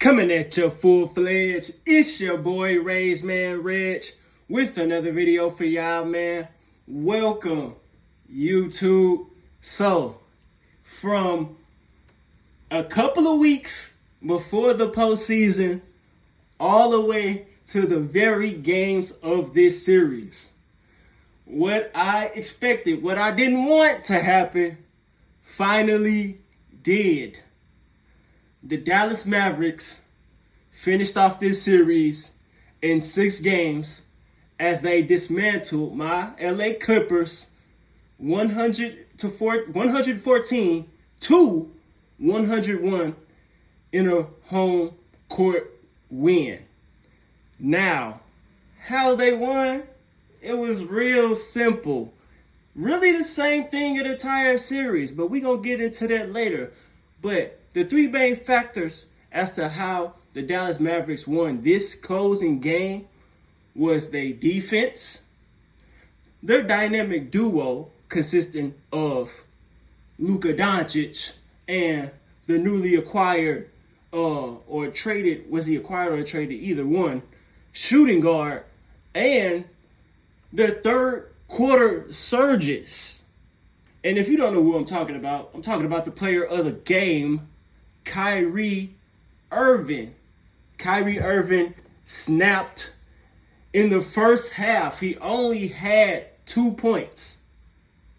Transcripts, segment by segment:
Coming at you full-fledged, it's your boy Regg with another video for y'all, man. Welcome, YouTube. So, from a couple of weeks before the postseason, all the way to the very games of this series, what I expected, what I didn't want to happen, finally did. The Dallas Mavericks finished off this series in 6 games as they dismantled my LA Clippers 114 to 101 in a home court win. Now, how they won? It was real simple. Really the same thing in the entire series, but we're going to get into that later. But the 3 main factors as to how the Dallas Mavericks won this closing game was their defense, their dynamic duo consisting of Luka Doncic and the newly acquired or traded, was he acquired or traded, either one, shooting guard, and their third quarter surges. And if you don't know who I'm talking about the player of the game, Kyrie Irving. Kyrie Irving snapped in the first half. He only had 2 points,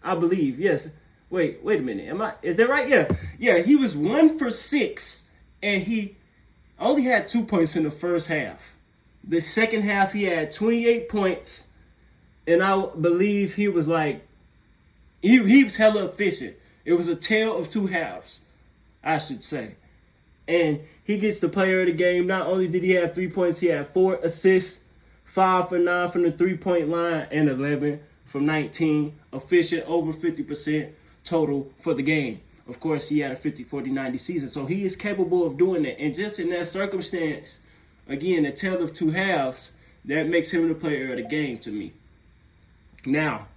I believe. Yes. Wait a minute. Is that right? Yeah, he was 1 for 6, and he only had 2 points in the first half. The second half, he had 28 points, and I believe he was he was hella efficient. It was a tale of 2 halves, I should say. And he gets the player of the game. Not only did he have 3 points, he had 4 assists, 5 for 9 from the 3-point line, and 11 from 19. Efficient, over 50% total for the game. Of course, he had a 50, 40, 90 season. So he is capable of doing that. And just in that circumstance, again, a tale of 2 halves, that makes him the player of the game to me. Now,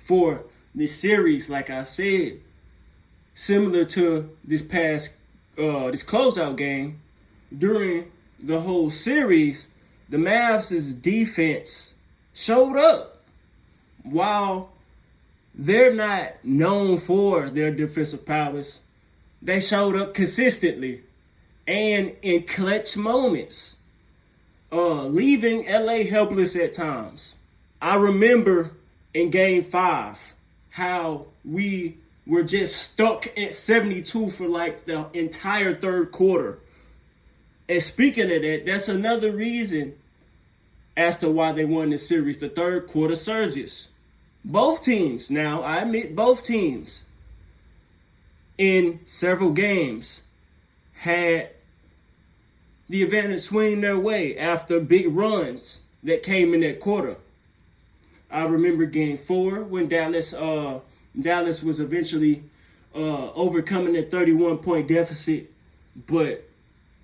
for this series, like I said, similar to this closeout game, during the whole series, the Mavs' defense showed up. While they're not known for their defensive prowess, they showed up consistently and in clutch moments, leaving LA helpless at times. I remember in Game 5 how we were just stuck at 72 for the entire third quarter. And speaking of that, that's another reason as to why they won this series, the third quarter surges. Both teams, now I admit both teams, in several games had the advantage swing their way after big runs that came in that quarter. I remember Game 4 when Dallas was eventually overcoming that 31-point deficit, but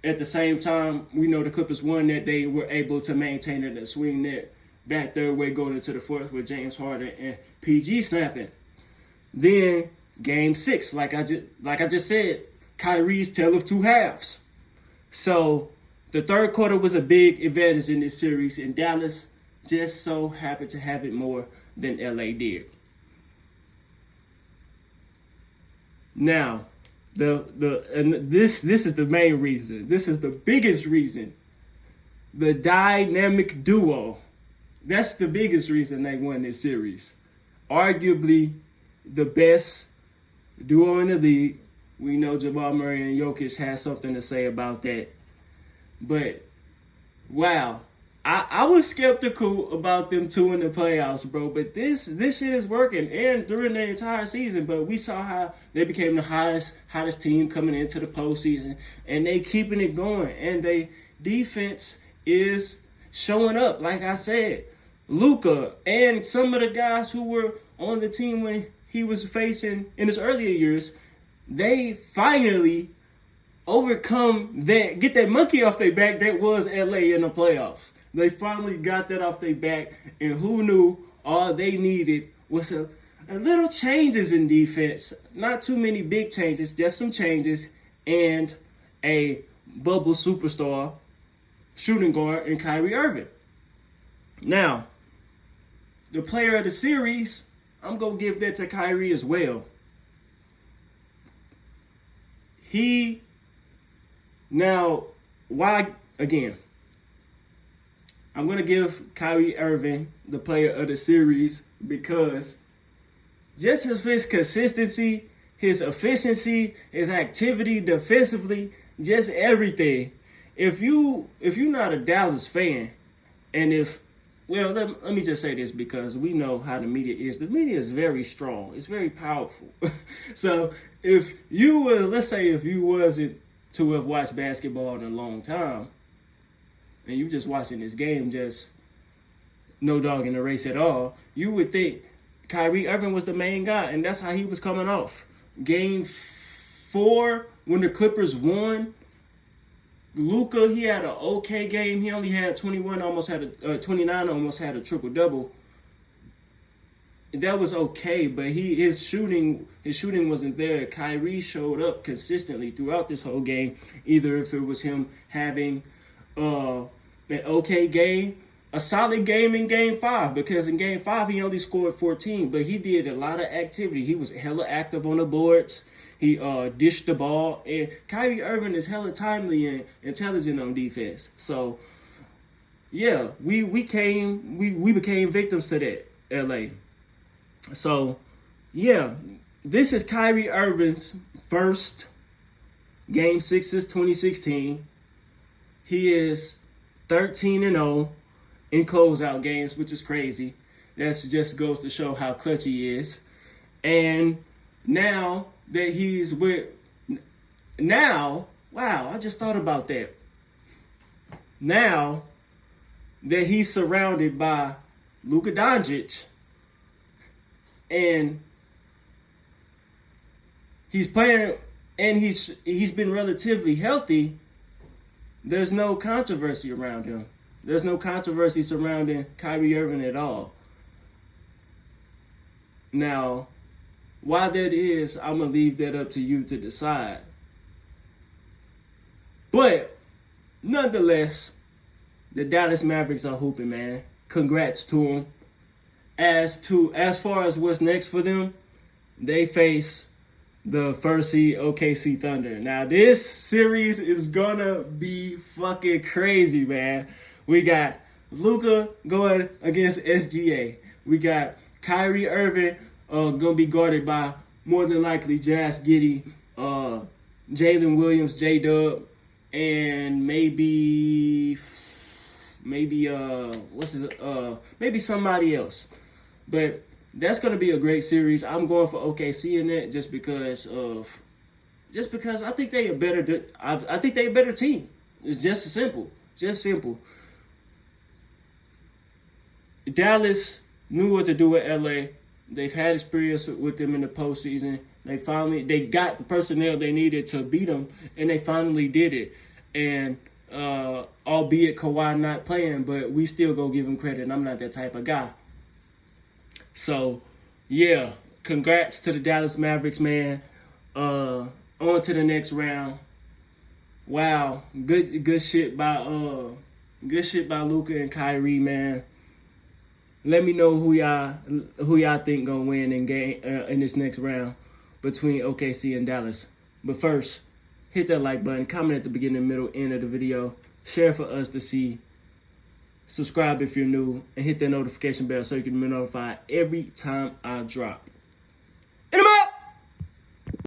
at the same time, we know the Clippers won that. They were able to maintain it and swing that back their way going into the fourth with James Harden and PG snapping. Then Game 6, like I just said, Kyrie's tale of 2 halves. So the third quarter was a big advantage in this series, and Dallas just so happened to have it more than LA did. Now, this is the main reason. This is the biggest reason. The dynamic duo. That's the biggest reason they won this series. Arguably the best duo in the league. We know Jamal Murray and Jokic has something to say about that. But, wow. I was skeptical about them 2 in the playoffs, bro. But this shit is working, and during the entire season. But we saw how they became the hottest team coming into the postseason, and they keeping it going. And their defense is showing up. Like I said, Luka and some of the guys who were on the team when he was facing in his earlier years, they finally overcome that, get that monkey off their back that was LA in the playoffs. They finally got that off their back, and who knew all they needed was a little changes in defense. Not too many big changes, just some changes, and a bubble superstar shooting guard in Kyrie Irving. Now, the player of the series, I'm going to give that to Kyrie as well. Why, again, I'm going to give Kyrie Irving the player of the series because just his consistency, his efficiency, his activity defensively, just everything. If you're not a Dallas fan, and let me just say this because we know how the media is. The media is very strong. It's very powerful. So if you were, let's say if you wasn't to have watched basketball in a long time, and you just watching this game, just no dog in the race at all, you would think Kyrie Irving was the main guy, and that's how he was coming off. Game 4, when the Clippers won, Luka, he had an okay game. He only had 29, almost had a triple-double. That was okay, but his shooting wasn't there. Kyrie showed up consistently throughout this whole game, either if it was him having an okay game, a solid game in Game 5, because in Game 5 he only scored 14, but he did a lot of activity. He was hella active on the boards. He dished the ball, and Kyrie Irving is hella timely and intelligent on defense. So, yeah, we became victims to that, LA. So, yeah, this is Kyrie Irving's first Game 6 since 2016. He is 13-0 in closeout games, which is crazy. That just goes to show how clutch he is. And now that he's wow, I just thought about that. Now that he's surrounded by Luka Doncic and he's playing and he's been relatively healthy, there's no controversy around him. There's no controversy surrounding Kyrie Irving at all. Now, why that is, I'm going to leave that up to you to decide. But, nonetheless, the Dallas Mavericks are hooping, man. Congrats to them. As far as what's next for them, they face the first seed OKC Thunder. Now, this series is going to be fucking crazy, man. We got Luka going against SGA. We got Kyrie Irving going to be guarded by, more than likely, Josh Giddey, Jalen Williams, J-Dub, and maybe somebody else. But that's going to be a great series. I'm going for OKC in it just because I think they a better team. It's just simple. Dallas knew what to do with LA. They've had experience with them in the postseason. They got the personnel they needed to beat them, and they finally did it. And albeit Kawhi not playing, but we still go give him credit. And I'm not that type of guy. So, yeah, congrats to the Dallas Mavericks, man. On to the next round. Wow, good shit by Luka and Kyrie, man. Let me know who y'all think gonna win in this next round between OKC and Dallas. But first, hit that like button, comment at the beginning, middle, end of the video, share for us to see, subscribe if you're new, and hit that notification bell so you can be notified every time I drop.